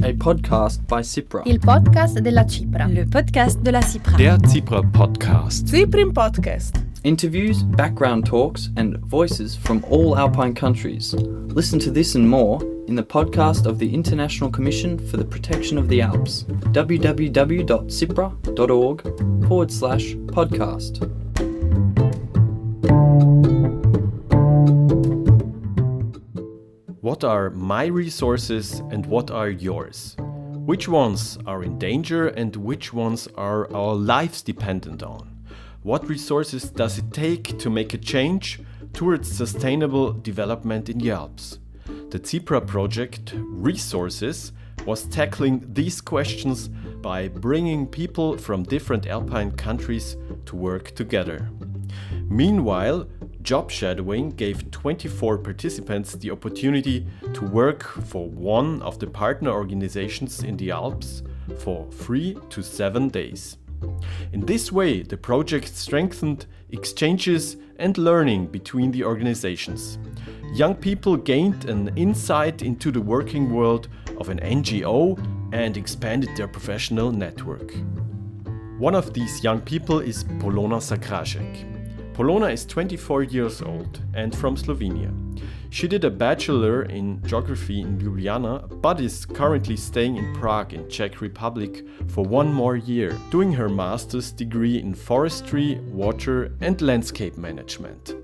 a podcast by CIPRA. Il podcast della CIPRA. Le podcast de la CIPRA. Der CIPRA-Podcast. CIPRA-Podcast. Interviews, background talks, and voices from all Alpine countries. Listen to this and more in the podcast of the International Commission for the Protection of the Alps, www.cipra.org/podcast. What are my resources and what are yours? Which ones are in danger and which ones are our lives dependent on? What resources does it take to make a change towards sustainable development in the Alps? The CIPRA-project Re.sources was tackling these questions by bringing people from different Alpine countries to work together. Meanwhile, job shadowing gave 24 participants the opportunity to work for one of the partner organizations in the Alps for 3 to 7 days. In this way, the project strengthened exchanges and learning between the organizations. Young people gained an insight into the working world of an NGO and expanded their professional network. One of these young people is Polona Zakrajšek. Polona is 24 years old and from Slovenia. She did a bachelor in geography in Ljubljana, but is currently staying in Prague in Czech Republic for 1 more year, doing her master's degree in forestry, water and landscape management.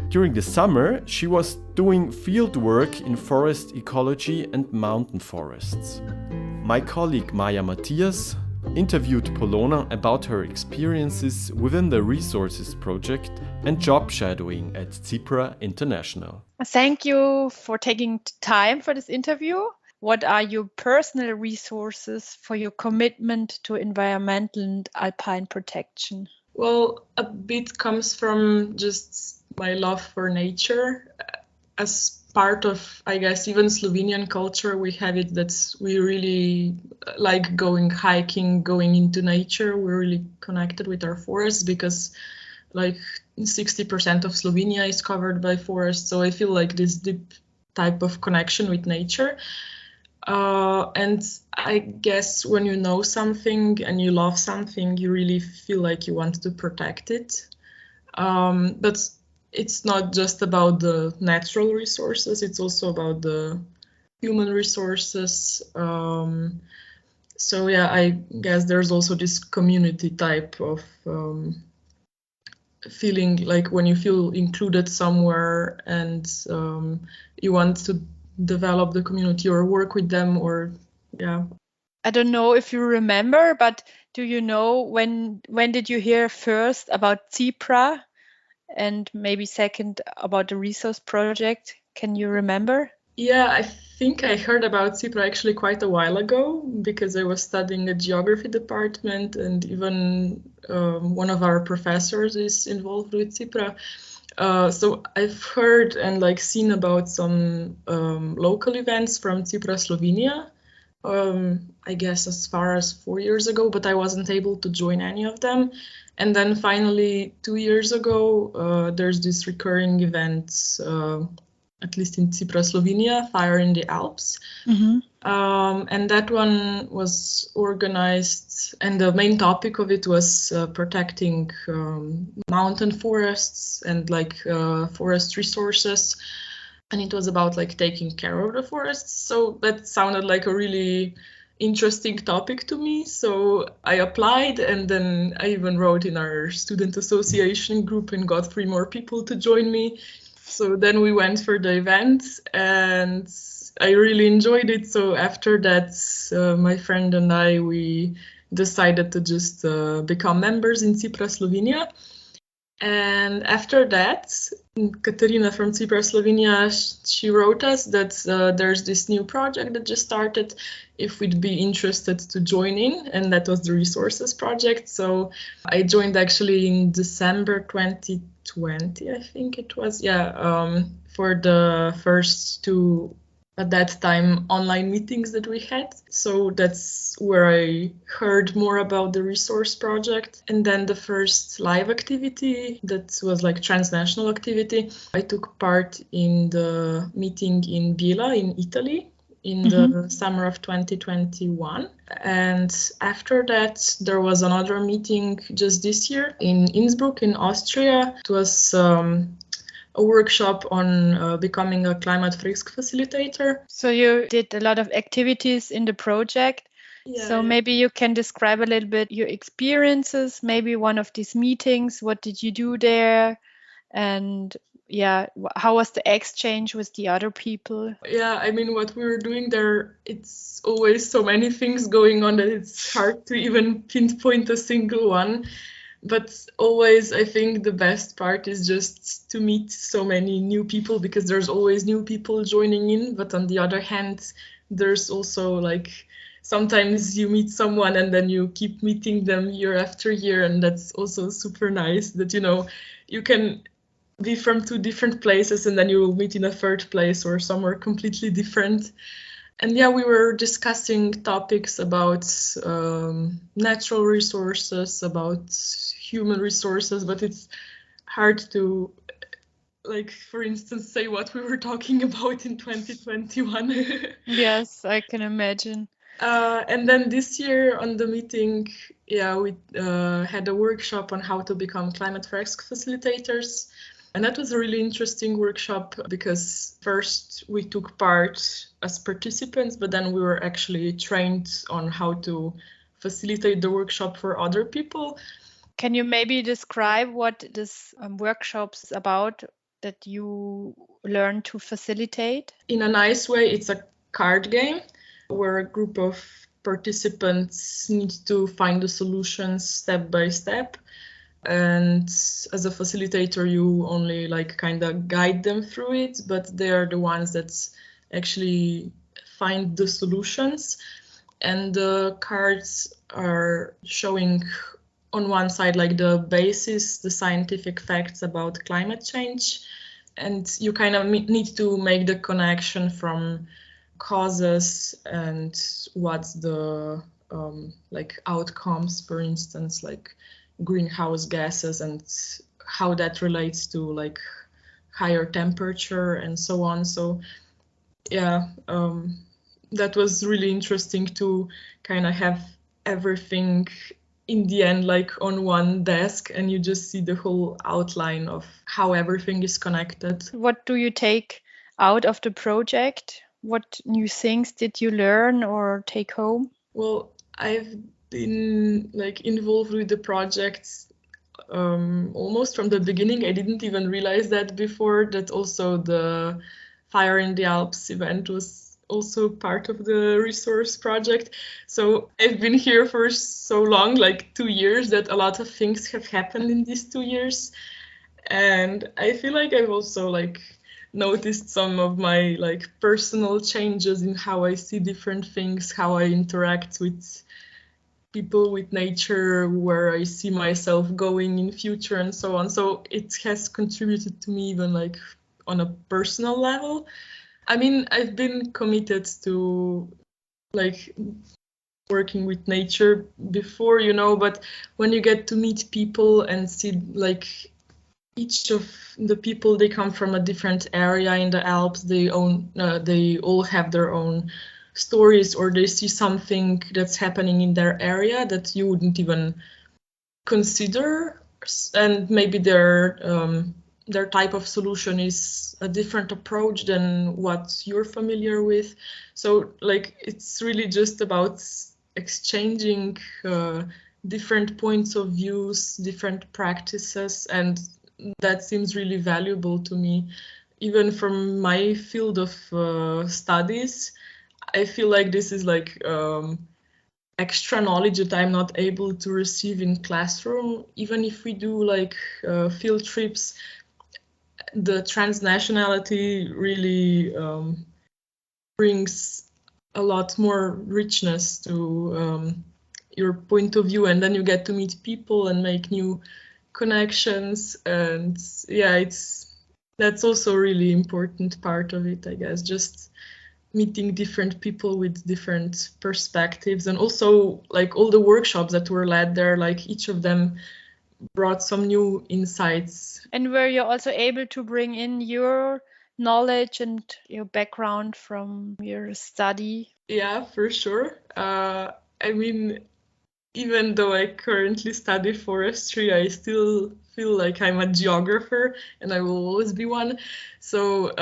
During the summer, she was doing field work in forest ecology and mountain forests. My colleague Mathias interviewed Polona about her experiences within the Re.sources project and job shadowing at CIPRA International. Thank you for taking time for this interview. What are your personal resources for your commitment to environmental and alpine protection? Well, a bit comes from just my love for nature. As part of, I guess, even Slovenian culture, we have it that we really like going hiking, going into nature. We're really connected with our forests because like 60% of Slovenia is covered by forests. So I feel like this deep type of connection with nature. And I guess when you know something and you love something, you really feel like you want to protect it. But it's not just about the natural resources, it's also about the human resources. So yeah, I guess there's also this community type of feeling, like when you feel included somewhere and you want to develop the community or work with them, or yeah. I don't know if you remember, but do you know when did you hear first about CIPRA? And maybe second about the resource project. Can you remember? Yeah, I think I heard about CIPRA actually quite a while ago because I was studying a geography department and even one of our professors is involved with CIPRA. So I've heard and like seen about some local events from CIPRA Slovenia, I guess as far as 4 years ago, but I wasn't able to join any of them. And then finally, 2 years ago, there's this recurring event, at least in CIPRA Slovenia, Fire in the Alps. Mm-hmm. And that one was organized, and the main topic of it was protecting mountain forests and like forest resources. And it was about like taking care of the forests. So that sounded like a really interesting topic to me, so I applied, and then I even wrote in our student association group and got 3 more people to join me. So then we went for the event and I really enjoyed it. So after that, my friend and we decided to just become members in CIPRA Slovenia. And after that, Katarina from CIPRA Slovenia, she wrote us that there's this new project that just started, if we'd be interested to join in, and that was the Re.sources project. So I joined actually in December 2020, I think it was, for the first 2, at that time, online meetings that we had. So that's where I heard more about the Re.source project. And then the first live activity, that was like transnational activity, I took part in the meeting in Biella in Italy in the summer of 2021. And after that, there was another meeting just this year in Innsbruck in Austria. It was a workshop on becoming a climate risk facilitator. So you did a lot of activities in the project. So maybe you can describe a little bit your experiences, maybe one of these meetings. What did you do there? And how was the exchange with the other people? Yeah, I mean, what we were doing there, it's always so many things going on that it's hard to even pinpoint a single one. But always, I think the best part is just to meet so many new people, because there's always new people joining in. But on the other hand, there's also like sometimes you meet someone and then you keep meeting them year after year. And that's also super nice that, you know, you can be from two different places and then you will meet in a third place or somewhere completely different. And yeah, we were discussing topics about natural resources, about human resources, but it's hard to, like, for instance, say what we were talking about in 2021. Yes, I can imagine. And then this year on the meeting, we had a workshop on how to become climate risk facilitators. And that was a really interesting workshop because first we took part as participants, but then we were actually trained on how to facilitate the workshop for other people. Can you maybe describe what this workshop's about that you learn to facilitate? In a nice way, it's a card game where a group of participants need to find the solutions step by step. And as a facilitator, you only like kind of guide them through it, but they are the ones that actually find the solutions. And the cards are showing on one side like the basis, the scientific facts about climate change. And you kind of need to make the connection from causes and what's the like outcomes, for instance, like greenhouse gases and how that relates to like higher temperature and so on. So yeah, that was really interesting to kind of have everything in the end like on one desk and you just see the whole outline of how everything is connected. What do you take out of the project? What new things did you learn or take home? Well, I've been like involved with the projects almost from the beginning. I didn't even realize that before, that also the Fire in the Alps event was also part of the resource project. So I've been here for so long, like 2 years, that a lot of things have happened in these 2 years. And I feel like I've also like noticed some of my like personal changes in how I see different things, how I interact with people, with nature, where I see myself going in future and so on. So it has contributed to me even like on a personal level. I mean, I've been committed to like working with nature before, you know, but when you get to meet people and see like each of the people, they come from a different area in the Alps, they all have their own stories, or they see something that's happening in their area that you wouldn't even consider, and maybe their type of solution is a different approach than what you're familiar with. So like it's really just about exchanging different points of views, different practices, and that seems really valuable to me. Even from my field of studies, I feel like this is like extra knowledge that I'm not able to receive in classroom. Even if we do like field trips, the transnationality really brings a lot more richness to your point of view, and then you get to meet people and make new connections. And yeah, that's also a really important part of it, I guess, just meeting different people with different perspectives. And also like all the workshops that were led there, like each of them brought some new insights. And were you also able to bring in your knowledge and your background from your study? Yeah, for sure. I mean, even though I currently study forestry, I still feel like I'm a geographer and I will always be one. So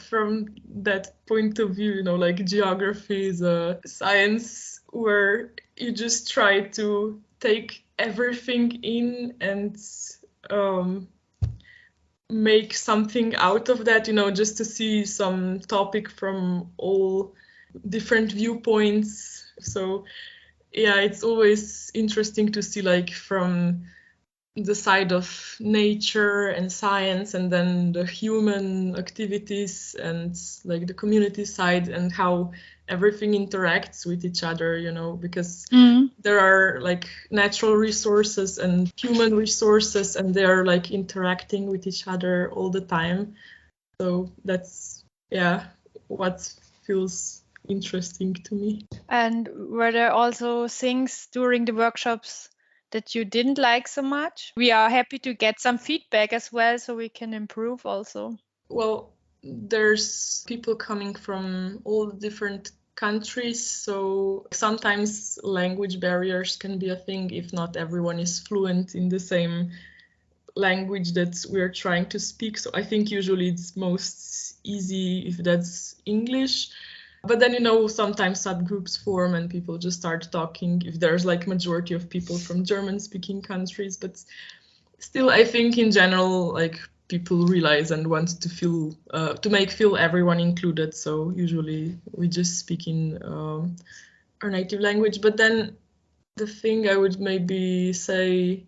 from that point of view, like geography is a science where you just try to take everything in and make something out of that, just to see some topic from all different viewpoints. So yeah, it's always interesting to see like from the side of nature and science and then the human activities and like the community side and how everything interacts with each other, because there are like natural resources and human resources and they are like interacting with each other all the time. So that's, what feels interesting to me. And were there also things during the workshops that you didn't like so much? We are happy to get some feedback as well so we can improve also. Well, there's people coming from all different countries, so sometimes language barriers can be a thing if not everyone is fluent in the same language that we're trying to speak. So I think usually it's most easy if that's English. But then, sometimes subgroups form and people just start talking if there's like majority of people from German-speaking countries. But still, I think in general, like people realize and want to feel everyone included. So usually we just speak in our native language. But then the thing I would maybe say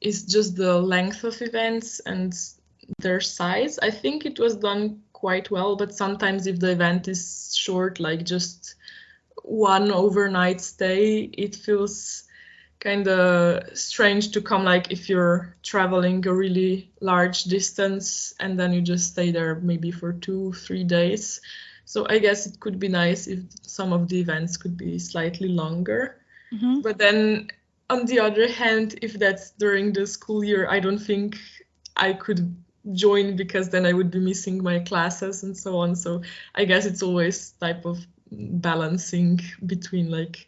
is just the length of events and their size. I think it was done quite well, but sometimes if the event is short, like just one overnight stay, it feels kind of strange to come, like if you're traveling a really large distance and then you just stay there maybe for 2-3 days. So I guess it could be nice if some of the events could be slightly longer. But then on the other hand, if that's during the school year, I don't think I could join because then I would be missing my classes and so on. So I guess it's always type of balancing between like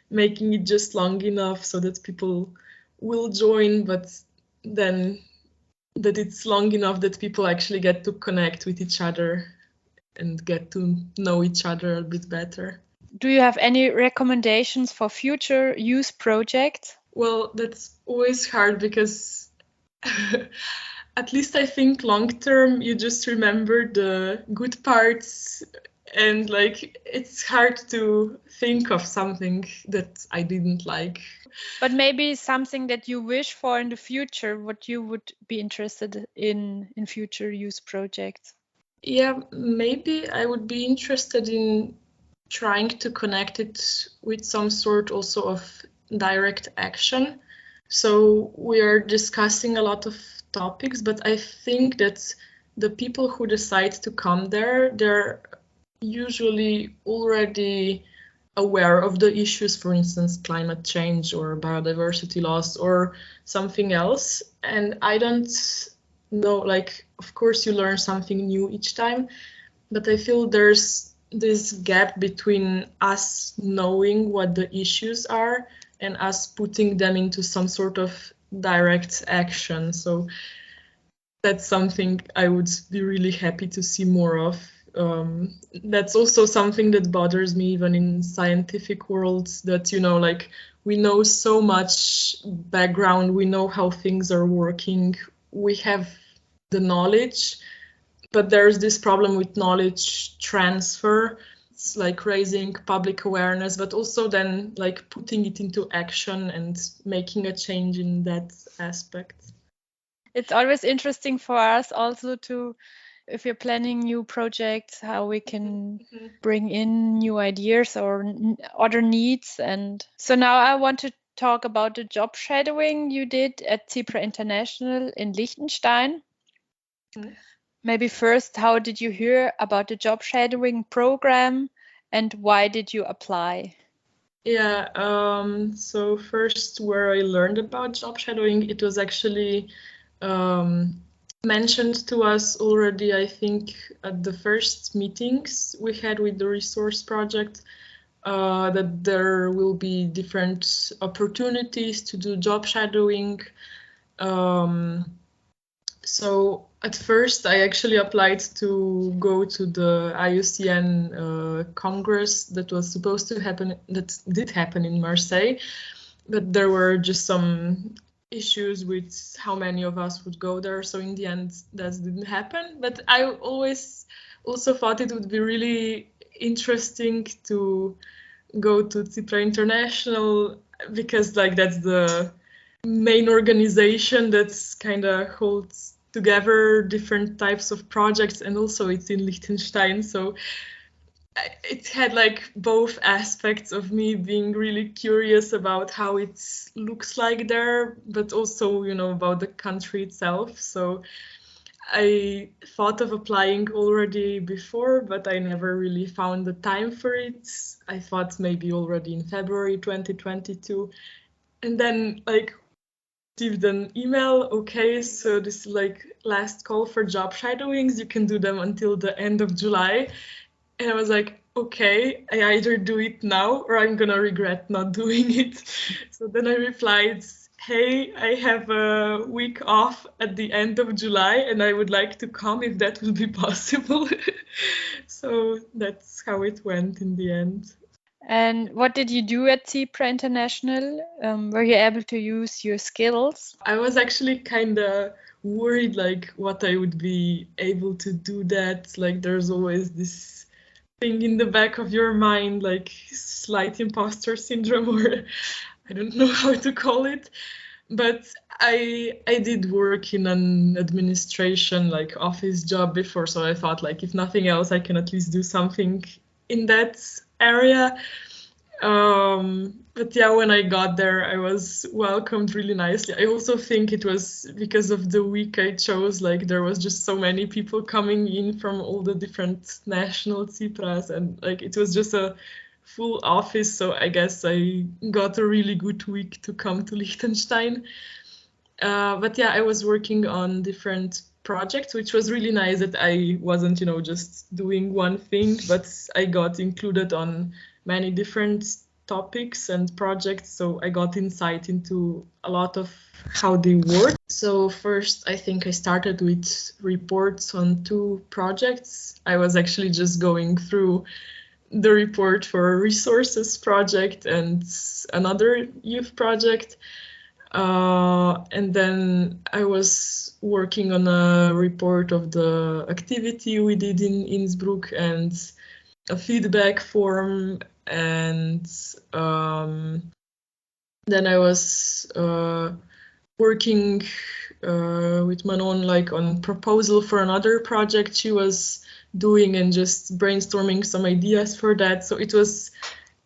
making it just long enough so that people will join, but then that it's long enough that people actually get to connect with each other and get to know each other a bit better. Do you have any recommendations for future youth projects? Well, that's always hard because at least I think long term you just remember the good parts and like it's hard to think of something that I didn't like. But maybe something that you wish for in the future, what you would be interested in future youth projects? Yeah, maybe I would be interested in trying to connect it with some sort also of direct action. So we are discussing a lot of topics, but I think that the people who decide to come there, they're usually already aware of the issues, for instance, climate change or biodiversity loss or something else. And I don't know, like, of course you learn something new each time, but I feel there's this gap between us knowing what the issues are and us putting them into some sort of direct action. So that's something I would be really happy to see more of. That's also something that bothers me even in scientific worlds, that, like we know so much background, we know how things are working, we have the knowledge, but there's this problem with knowledge transfer. It's like raising public awareness, but also then like putting it into action and making a change in that aspect. It's always interesting for us also to, if you're planning new projects, how we can bring in new ideas or other needs. And so now I want to talk about the job shadowing you did at CIPRA International in Liechtenstein. Maybe first, how did you hear about the job shadowing program and why did you apply? Yeah, so first where I learned about job shadowing, it was actually mentioned to us already, I think, at the first meetings we had with the resource project, that there will be different opportunities to do job shadowing. So at first I actually applied to go to the IUCN Congress that was supposed to happen, that did happen in Marseille, but there were just some issues with how many of us would go there. So in the end, that didn't happen. But I always also thought it would be really interesting to go to CIPRA International, because like that's the main organization that's kind of holds together different types of projects, and also it's in Liechtenstein. So it had like both aspects of me being really curious about how it looks like there, but also, you know, about the country itself. So I thought of applying already before, but I never really found the time for it. I thought maybe already in February 2022. And then like received an email, okay, so this is like last call for job shadowings. You can do them until the end of July. And I was like, okay, I either do it now or I'm gonna regret not doing it. So then I replied, hey, I have a week off at the end of July and I would like to come if that would be possible. So that's how it went in the end. And what did you do at CIPRA International? Were you able to use your skills? I was actually kind of worried like what I would be able to do that. Like there's always this thing in the back of your mind, like slight imposter syndrome, or I don't know how to call it. But I did work in an administration like office job before, so I thought like if nothing else I can at least do something in that area. But yeah, when I got there, I was welcomed really nicely. I also think it was because of the week I chose, like there was just so many people coming in from all the different national CIPRAs, and like it was just a full office. So I guess I got a really good week to come to Liechtenstein. But yeah, I was working on different projects, which was really nice that I wasn't, you know, just doing one thing, but I got included on many different topics and projects. So I got insight into a lot of how they work. So first, I think I started with reports on 2 projects. I was actually just going through the report for a resources project and another youth project. And then I was working on a report of the activity we did in Innsbruck and a feedback form. And then I was working with Manon like on proposal for another project she was doing and just brainstorming some ideas for that. So it was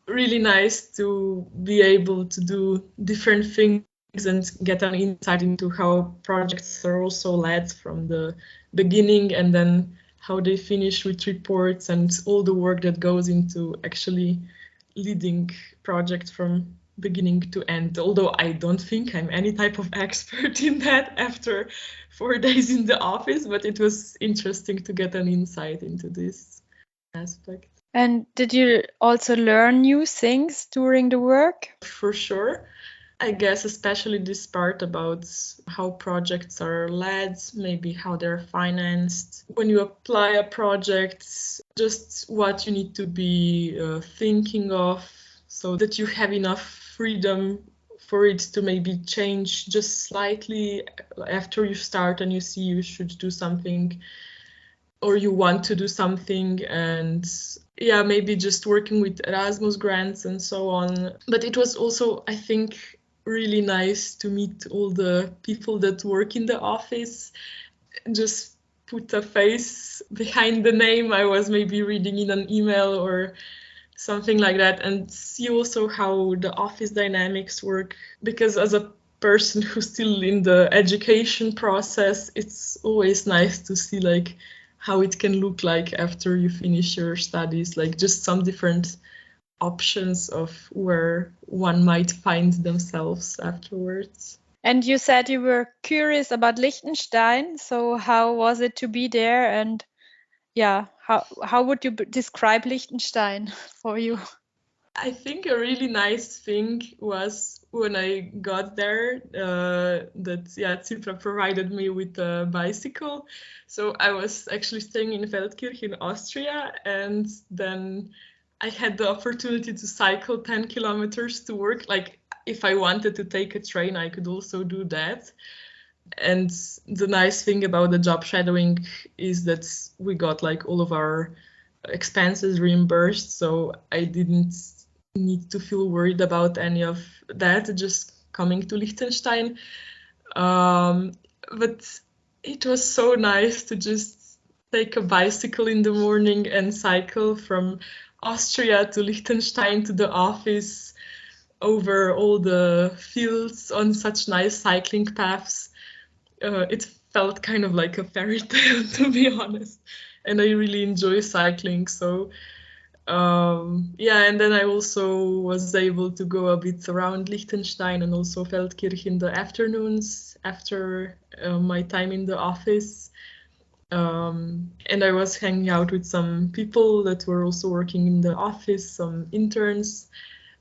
really nice to be able to do different things and get an insight into how projects are also led from the beginning and then how they finish with reports and all the work that goes into actually leading projects from beginning to end. Although I don't think I'm any type of expert in that after 4 days in the office, but it was interesting to get an insight into this aspect. And did you also learn new things during the work? For sure. I guess especially this part about how projects are led, maybe how they're financed. When you apply a project, just what you need to be thinking of so that you have enough freedom for it to maybe change just slightly after you start and you see you should do something or you want to do something. And yeah, maybe just working with Erasmus grants and so on. But it was also, I think, really nice to meet all the people that work in the office, just put a face behind the name I was maybe reading in an email or something like that, and see also how the office dynamics work. Because as a person who's still in the education process, it's always nice to see like how it can look like after you finish your studies, like just some different options of where one might find themselves afterwards. And you said you were curious about Liechtenstein. So how was it to be there? And yeah, how would you describe Liechtenstein for you? I think a really nice thing was when I got there that CIPRA provided me with a bicycle. So I was actually staying in Feldkirch in Austria, and then I had the opportunity to cycle 10 kilometers to work. Like if I wanted to take a train, I could also do that. And the nice thing about the job shadowing is that we got like all of our expenses reimbursed. So I didn't need to feel worried about any of that, just coming to Liechtenstein. But it was so nice to just take a bicycle in the morning and cycle from Austria to Liechtenstein to the office over all the fields on such nice cycling paths. It felt kind of like a fairy tale, to be honest. And I really enjoy cycling. So and then I also was able to go a bit around Liechtenstein and also Feldkirch in the afternoons after my time in the office. And I was hanging out with some people that were also working in the office, some interns.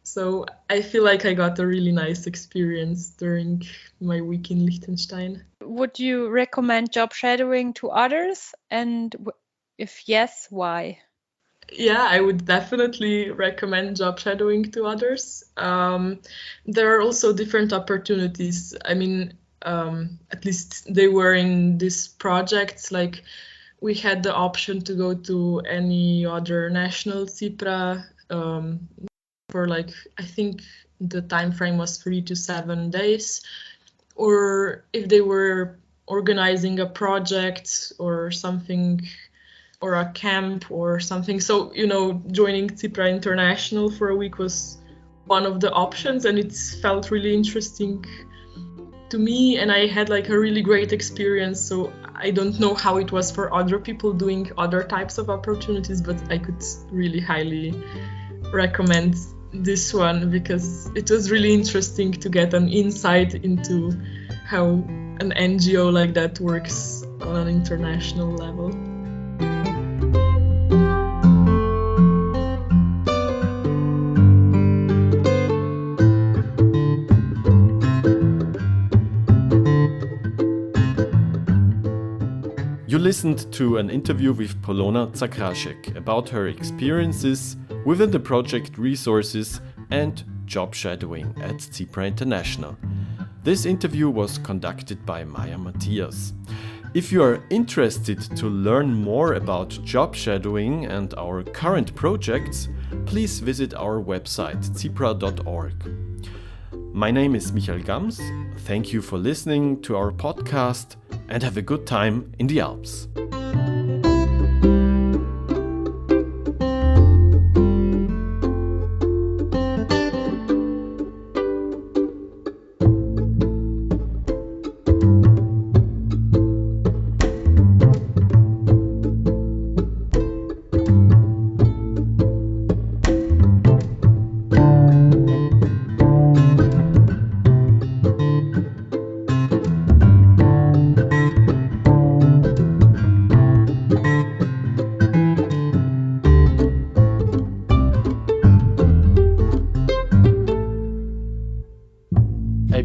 So I feel like I got a really nice experience during my week in Liechtenstein. Would you recommend job shadowing to others? And if yes, why? Yeah, I would definitely recommend job shadowing to others. There are also different opportunities. I mean, at least they were in this project. Like we had the option to go to any other national CIPRA for like, I think the time frame was 3 to 7 days. Or if they were organizing a project or something, or a camp or something. So, joining CIPRA International for a week was one of the options, and it felt really interesting to me, and I had like a really great experience. So I don't know how it was for other people doing other types of opportunities, but I could really highly recommend this one because it was really interesting to get an insight into how an NGO like that works on an international level. You listened to an interview with Polona Zakrajšek about her experiences within the project Re.sources and job shadowing at CIPRA International. This interview was conducted by Mathias. If you are interested to learn more about job shadowing and our current projects, please visit our website CIPRA.org. My name is Michael Gams. Thank you for listening to our podcast and have a good time in the Alps.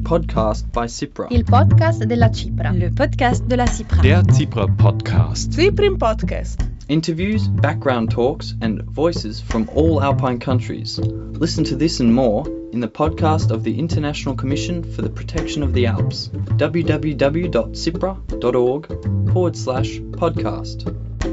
Podcast by CIPRA. Il podcast della CIPRA. Le podcast de la CIPRA. Der CIPRA-Podcast. CIPRA-Podcast. Interviews, background talks, and voices from all Alpine countries. Listen to this and more in the podcast of the International Commission for the Protection of the Alps, www.cipra.org/podcast.